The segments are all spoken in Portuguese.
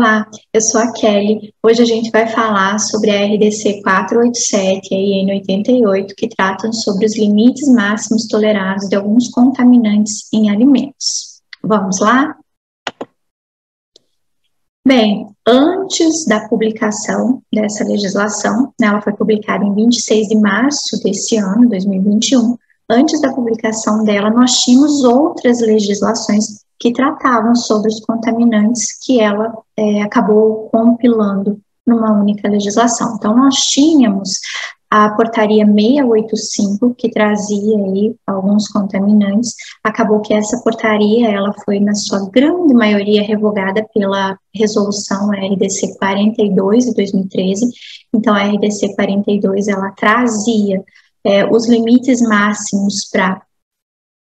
Olá, eu sou a Kelly. Hoje a gente vai falar sobre a RDC 487 e a IN 88, que tratam sobre os limites máximos tolerados de alguns contaminantes em alimentos. Vamos lá? Bem, antes da publicação dessa legislação, ela foi publicada em 26 de março desse ano, 2021, antes da publicação dela, nós tínhamos outras legislações que tratavam sobre os contaminantes que ela acabou compilando numa única legislação. Então, nós tínhamos a portaria 685, que trazia aí alguns contaminantes. Acabou que essa portaria, ela foi, na sua grande maioria, revogada pela resolução RDC 42, de 2013. Então, a RDC 42, ela trazia os limites máximos para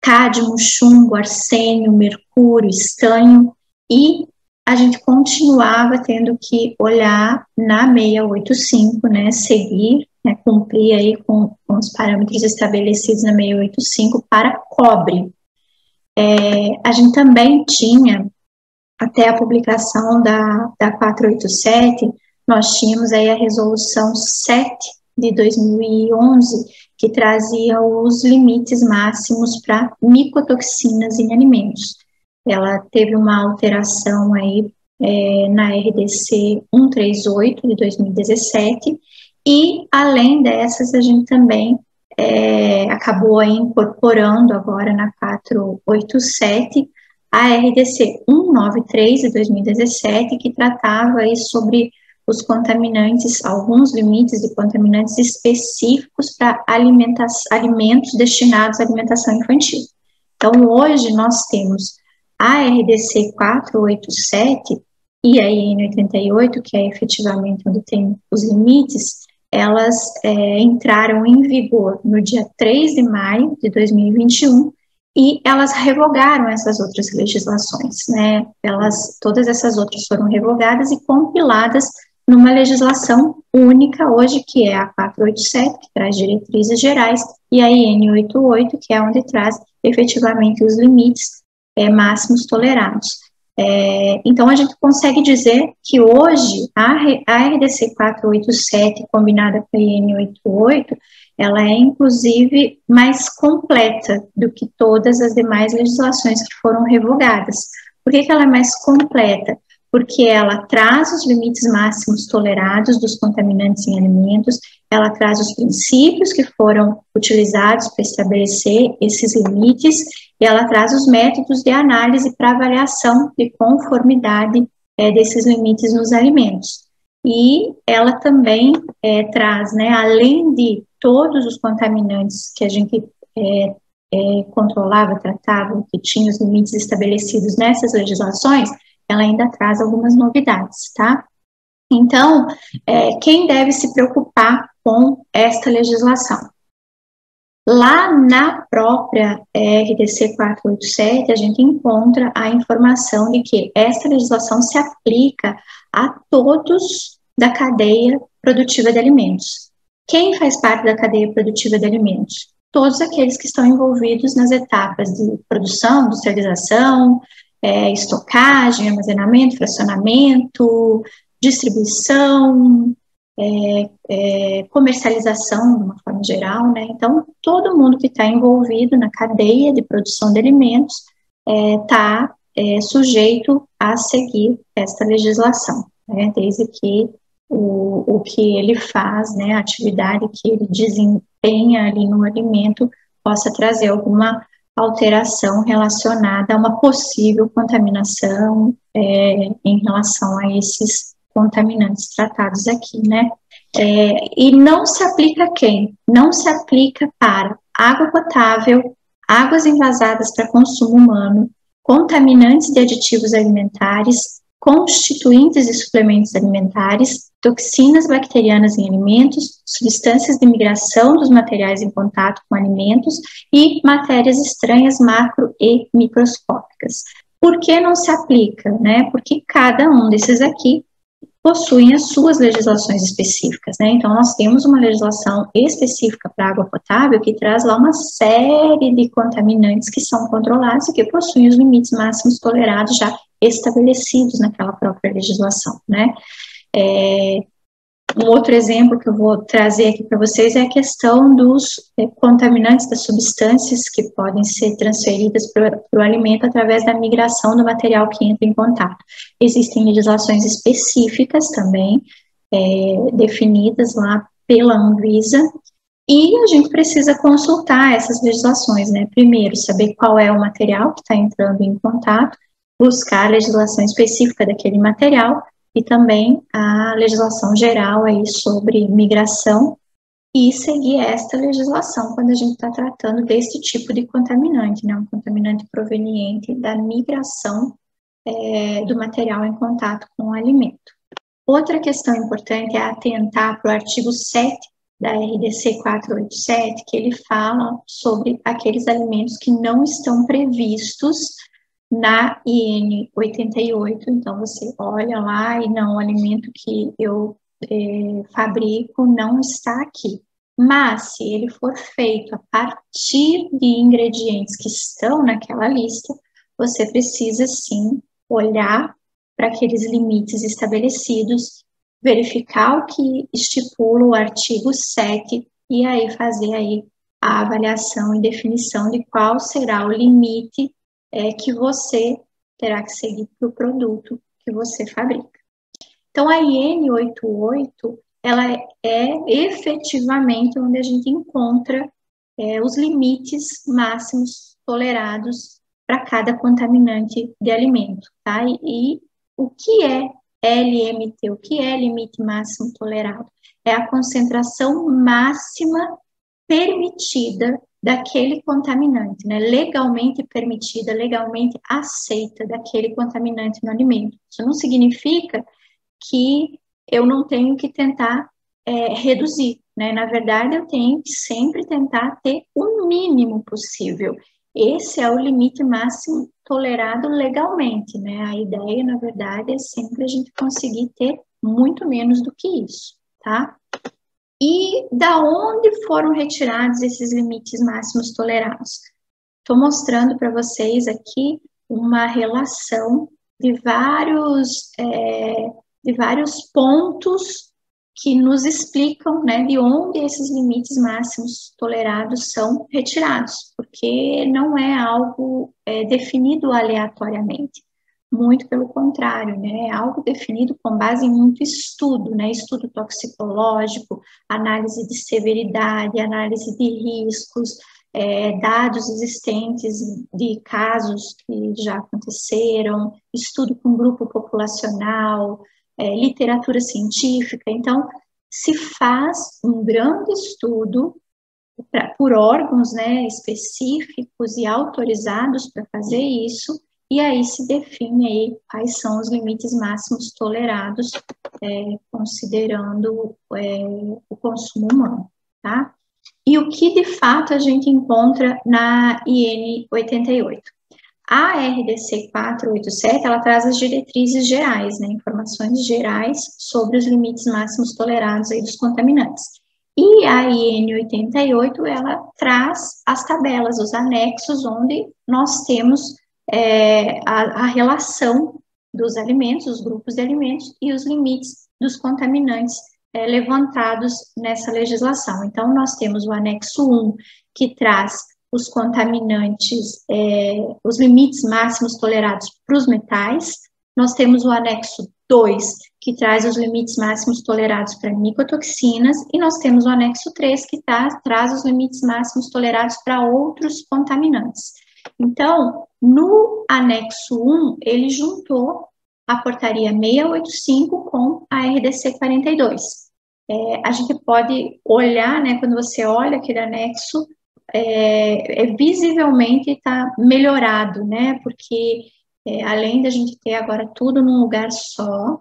cádmio, chumbo, arsênio, mercúrio, estanho, e a gente continuava tendo que olhar na 685, né, seguir, né, cumprir aí com os parâmetros estabelecidos na 685 para cobre. A gente também tinha, até a publicação da 487, nós tínhamos aí a resolução 7 de 2011, que trazia os limites máximos para micotoxinas em alimentos. Ela teve uma alteração aí na RDC 138 de 2017, e além dessas a gente também acabou aí incorporando agora na 487 a RDC 193 de 2017, que tratava aí sobre os contaminantes, alguns limites de contaminantes específicos para alimentos destinados à alimentação infantil. Então, hoje nós temos a RDC 487 e a IN 88, que é efetivamente onde tem os limites, elas entraram em vigor no dia 3 de maio de 2021, e elas revogaram essas outras legislações, né? Todas essas outras foram revogadas e compiladas numa legislação única hoje, que é a 487, que traz diretrizes gerais, e a IN 88, que é onde traz efetivamente os limites máximos tolerados. Então, a gente consegue dizer que hoje a RDC 487, combinada com a IN 88, ela é, inclusive, mais completa do que todas as demais legislações que foram revogadas. Por que ela é mais completa? Porque ela traz os limites máximos tolerados dos contaminantes em alimentos, ela traz os princípios que foram utilizados para estabelecer esses limites, e ela traz os métodos de análise para avaliação de conformidade desses limites nos alimentos. E ela também traz, né, além de todos os contaminantes que a gente controlava, tratava, que tinha os limites estabelecidos nessas legislações, ela ainda traz algumas novidades, tá? Então, quem deve se preocupar com esta legislação? Lá na própria RDC 487, a gente encontra a informação de que esta legislação se aplica a todos da cadeia produtiva de alimentos. Quem faz parte da cadeia produtiva de alimentos? Todos aqueles que estão envolvidos nas etapas de produção, industrialização, estocagem, armazenamento, fracionamento, distribuição, comercialização, de uma forma geral, né? Então, todo mundo que está envolvido na cadeia de produção de alimentos está sujeito a seguir esta legislação, né? Desde que o que ele faz, né, a atividade que ele desempenha ali no alimento, possa trazer alguma alteração relacionada a uma possível contaminação em relação a esses contaminantes tratados aqui, né? E não se aplica a quem? Não se aplica para água potável, águas envasadas para consumo humano, contaminantes de aditivos alimentares, constituintes de suplementos alimentares, toxinas bacterianas em alimentos, substâncias de migração dos materiais em contato com alimentos e matérias estranhas macro e microscópicas. Por que não se aplica, né? Porque cada um desses aqui possuem as suas legislações específicas, né? Então, nós temos uma legislação específica para água potável que traz lá uma série de contaminantes que são controlados e que possuem os limites máximos tolerados já estabelecidos naquela própria legislação, né? Um outro exemplo que eu vou trazer aqui para vocês é a questão dos contaminantes, das substâncias que podem ser transferidas para o alimento através da migração do material que entra em contato. Existem legislações específicas também, definidas lá pela Anvisa, e a gente precisa consultar essas legislações, né? Primeiro, saber qual é o material que está entrando em contato, buscar a legislação específica daquele material, e também a legislação geral aí sobre migração, e seguir esta legislação quando a gente está tratando desse tipo de contaminante, né, um contaminante proveniente da migração do material em contato com o alimento. Outra questão importante é atentar para o artigo 7 da RDC 487, que ele fala sobre aqueles alimentos que não estão previstos na IN 88, então você olha lá e não, o alimento que eu fabrico não está aqui. Mas, se ele for feito a partir de ingredientes que estão naquela lista, você precisa sim olhar para aqueles limites estabelecidos, verificar o que estipula o artigo 7 e aí fazer aí a avaliação e definição de qual será o limite que você terá que seguir para o produto que você fabrica. Então, a IN 88, ela é efetivamente onde a gente encontra os limites máximos tolerados para cada contaminante de alimento, tá? E o que é LMT, o que é limite máximo tolerado? É a concentração máxima permitida daquele contaminante, né? Legalmente permitida, legalmente aceita daquele contaminante no alimento. Isso não significa que eu não tenho que tentar reduzir, né? Na verdade, eu tenho que sempre tentar ter o mínimo possível. Esse é o limite máximo tolerado legalmente, né? A ideia, na verdade, é sempre a gente conseguir ter muito menos do que isso, tá? E da onde foram retirados esses limites máximos tolerados? Estou mostrando para vocês aqui uma relação de vários pontos que nos explicam, né, de onde esses limites máximos tolerados são retirados, porque não é algo definido aleatoriamente. Muito pelo contrário, né? É algo definido com base em muito estudo, né? Estudo toxicológico, análise de severidade, análise de riscos, dados existentes de casos que já aconteceram, estudo com grupo populacional, literatura científica. Então, se faz um grande estudo por órgãos, né, específicos e autorizados para fazer isso, e aí se define aí quais são os limites máximos tolerados, considerando o consumo humano, tá? E o que de fato a gente encontra na IN 88? A RDC 487, ela traz as diretrizes gerais, né, informações gerais sobre os limites máximos tolerados aí dos contaminantes. E a IN 88, ela traz as tabelas, os anexos, onde nós temos a relação dos alimentos, os grupos de alimentos e os limites dos contaminantes levantados nessa legislação. Então, nós temos o anexo 1, que traz os contaminantes, os limites máximos tolerados para os metais. Nós temos o anexo 2, que traz os limites máximos tolerados para micotoxinas, e nós temos o anexo 3, que traz os limites máximos tolerados para outros contaminantes. Então, no anexo 1, ele juntou a portaria 685 com a RDC 42. A gente pode olhar, né, quando você olha aquele anexo, visivelmente está melhorado, né, porque além da gente ter agora tudo num lugar só,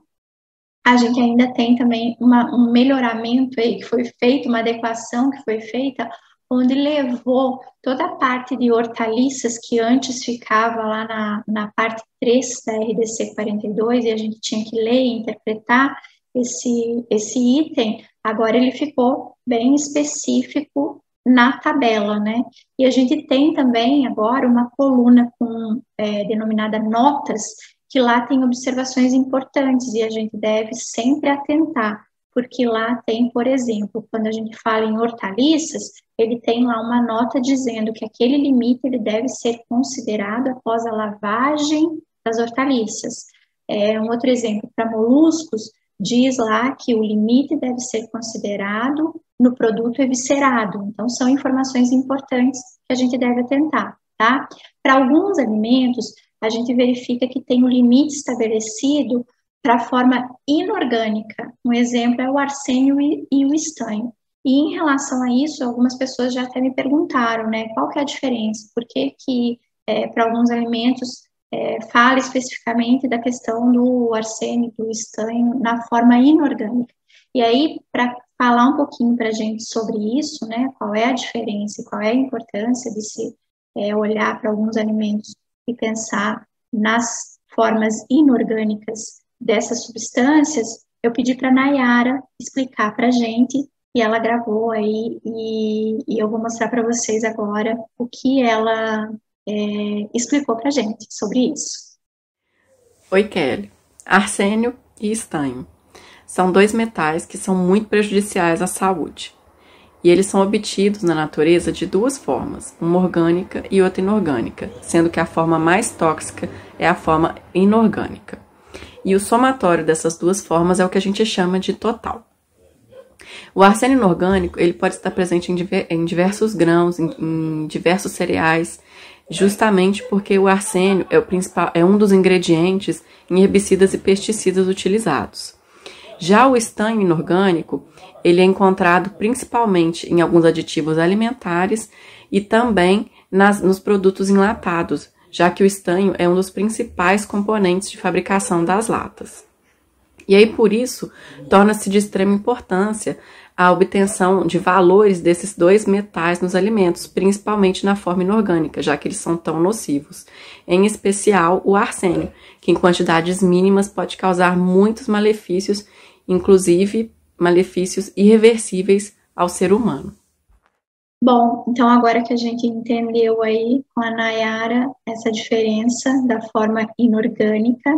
a gente ainda tem também um melhoramento aí que foi feito, uma adequação que foi feita, onde levou toda a parte de hortaliças que antes ficava lá na parte 3 da RDC 42, e a gente tinha que ler e interpretar esse item, agora ele ficou bem específico na tabela, né? E a gente tem também agora uma coluna denominada notas, que lá tem observações importantes e a gente deve sempre atentar, porque lá tem, por exemplo, quando a gente fala em hortaliças, ele tem lá uma nota dizendo que aquele limite ele deve ser considerado após a lavagem das hortaliças. Um outro exemplo, para moluscos, diz lá que o limite deve ser considerado no produto eviscerado. Então, são informações importantes que a gente deve atentar, tá? Para alguns alimentos, a gente verifica que tem um limite estabelecido para a forma inorgânica. Um exemplo é o arsênio e o estanho. E em relação a isso, algumas pessoas já até me perguntaram, né, qual que é a diferença? Por que que para alguns alimentos fala especificamente da questão do arsênio, do estanho na forma inorgânica? E aí, para falar um pouquinho para a gente sobre isso, né, qual é a diferença e qual é a importância de se olhar para alguns alimentos e pensar nas formas inorgânicas dessas substâncias, eu pedi para a Nayara explicar para a gente, e ela gravou aí, e eu vou mostrar para vocês agora o que ela explicou para a gente sobre isso. Oi, Kelly. Arsênio e estanho são dois metais que são muito prejudiciais à saúde. E eles são obtidos na natureza de duas formas, uma orgânica e outra inorgânica, sendo que a forma mais tóxica é a forma inorgânica. E o somatório dessas duas formas é o que a gente chama de total. O arsênio inorgânico ele pode estar presente em diversos grãos, em diversos cereais, justamente porque o arsênio é um dos ingredientes em herbicidas e pesticidas utilizados. Já o estanho inorgânico, ele é encontrado principalmente em alguns aditivos alimentares e também nos produtos enlatados, já que o estanho é um dos principais componentes de fabricação das latas. E aí, por isso, torna-se de extrema importância a obtenção de valores desses dois metais nos alimentos, principalmente na forma inorgânica, já que eles são tão nocivos. Em especial, o arsênio, que em quantidades mínimas pode causar muitos malefícios, inclusive malefícios irreversíveis ao ser humano. Bom, então agora que a gente entendeu aí com a Nayara essa diferença da forma inorgânica,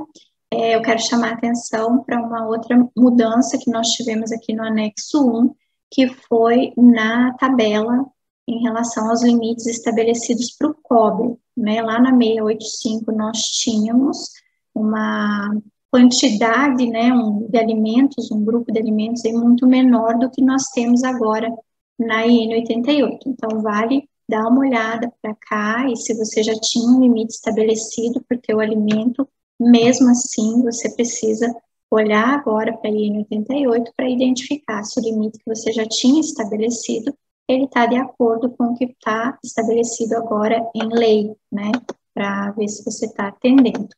eu quero chamar a atenção para uma outra mudança que nós tivemos aqui no anexo 1, que foi na tabela em relação aos limites estabelecidos para o cobre, né? Lá na 685 nós tínhamos uma quantidade, né, de alimentos, um grupo de alimentos muito menor do que nós temos agora na IN 88. Então, vale dar uma olhada para cá e se você já tinha um limite estabelecido para o teu alimento, mesmo assim, você precisa olhar agora para a IN 88 para identificar se o limite que você já tinha estabelecido, ele está de acordo com o que está estabelecido agora em lei, né, para ver se você está atendendo.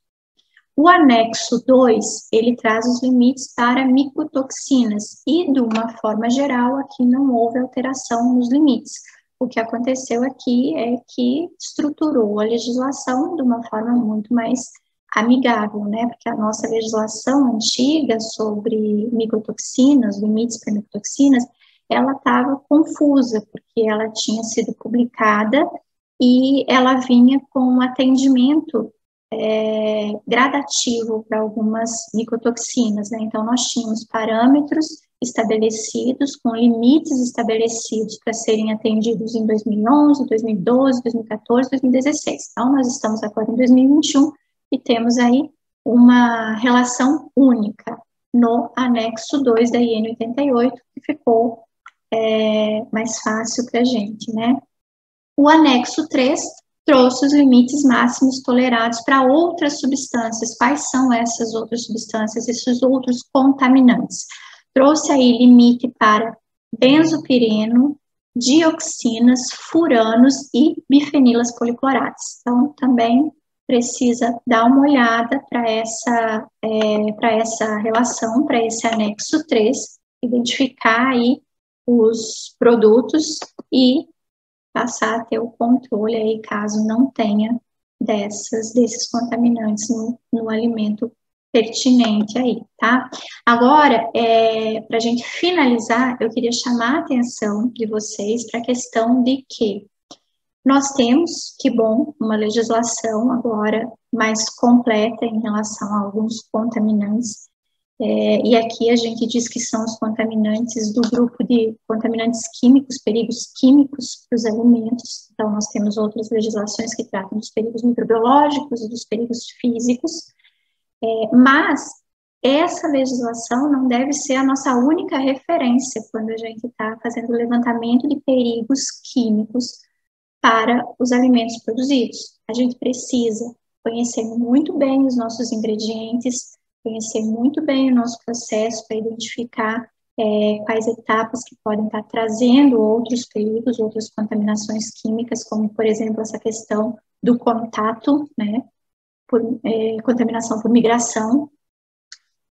O anexo 2, ele traz os limites para micotoxinas e, de uma forma geral, aqui não houve alteração nos limites. O que aconteceu aqui é que estruturou a legislação de uma forma muito mais amigável, né? Porque a nossa legislação antiga sobre micotoxinas, limites para micotoxinas, ela estava confusa, porque ela tinha sido publicada e ela vinha com um atendimento gradativo para algumas micotoxinas, né? Então, nós tínhamos parâmetros estabelecidos, com limites estabelecidos para serem atendidos em 2011, 2012, 2014, 2016. Então, nós estamos agora em 2021 e temos aí uma relação única no anexo 2 da IN 88, que ficou mais fácil para a gente, né? O anexo 3 trouxe os limites máximos tolerados para outras substâncias. Quais são essas outras substâncias, esses outros contaminantes? Trouxe aí limite para benzopireno, dioxinas, furanos e bifenilas policloradas. Então, também precisa dar uma olhada para essa relação, para esse anexo 3, identificar aí os produtos e passar a ter o controle aí, caso não tenha desses contaminantes no alimento pertinente aí, tá? Agora, para a gente finalizar, eu queria chamar a atenção de vocês para a questão de que Nós temos, que bom, uma legislação agora mais completa em relação a alguns contaminantes, e aqui a gente diz que são os contaminantes do grupo de contaminantes químicos, perigos químicos para os alimentos. Então, nós temos outras legislações que tratam dos perigos microbiológicos e dos perigos físicos, mas essa legislação não deve ser a nossa única referência quando a gente está fazendo o levantamento de perigos químicos para os alimentos produzidos. A gente precisa conhecer muito bem os nossos ingredientes, conhecer muito bem o nosso processo para identificar quais etapas que podem estar trazendo outros perigos, outras contaminações químicas, como, por exemplo, essa questão do contato, né, contaminação por migração.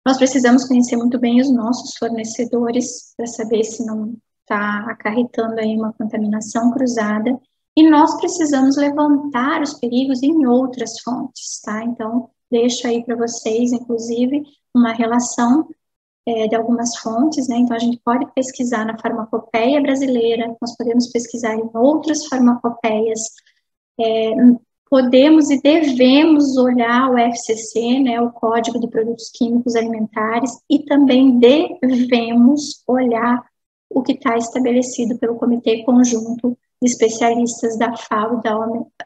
Nós precisamos conhecer muito bem os nossos fornecedores para saber se não está acarretando aí uma contaminação cruzada. E nós precisamos levantar os perigos em outras fontes, tá? Então, deixo aí para vocês, inclusive, uma relação de algumas fontes, né? Então, a gente pode pesquisar na farmacopeia brasileira, nós podemos pesquisar em outras farmacopeias, podemos e devemos olhar o FCC, né, o Código de Produtos Químicos Alimentares, e também devemos olhar o que está estabelecido pelo Comitê Conjunto de Especialistas da FAO e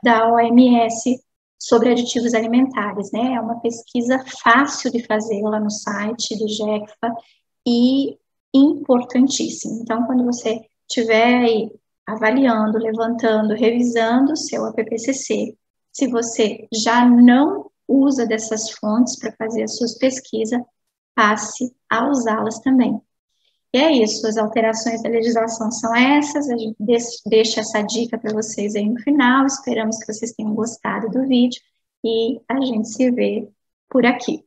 da OMS sobre aditivos alimentares, né? É uma pesquisa fácil de fazer lá no site do GECFA e importantíssima. Então, quando você estiver aí avaliando, levantando, revisando o seu APPCC, se você já não usa dessas fontes para fazer as suas pesquisas, passe a usá-las também. E é isso, as alterações da legislação são essas, a gente deixa essa dica para vocês aí no final, esperamos que vocês tenham gostado do vídeo e a gente se vê por aqui.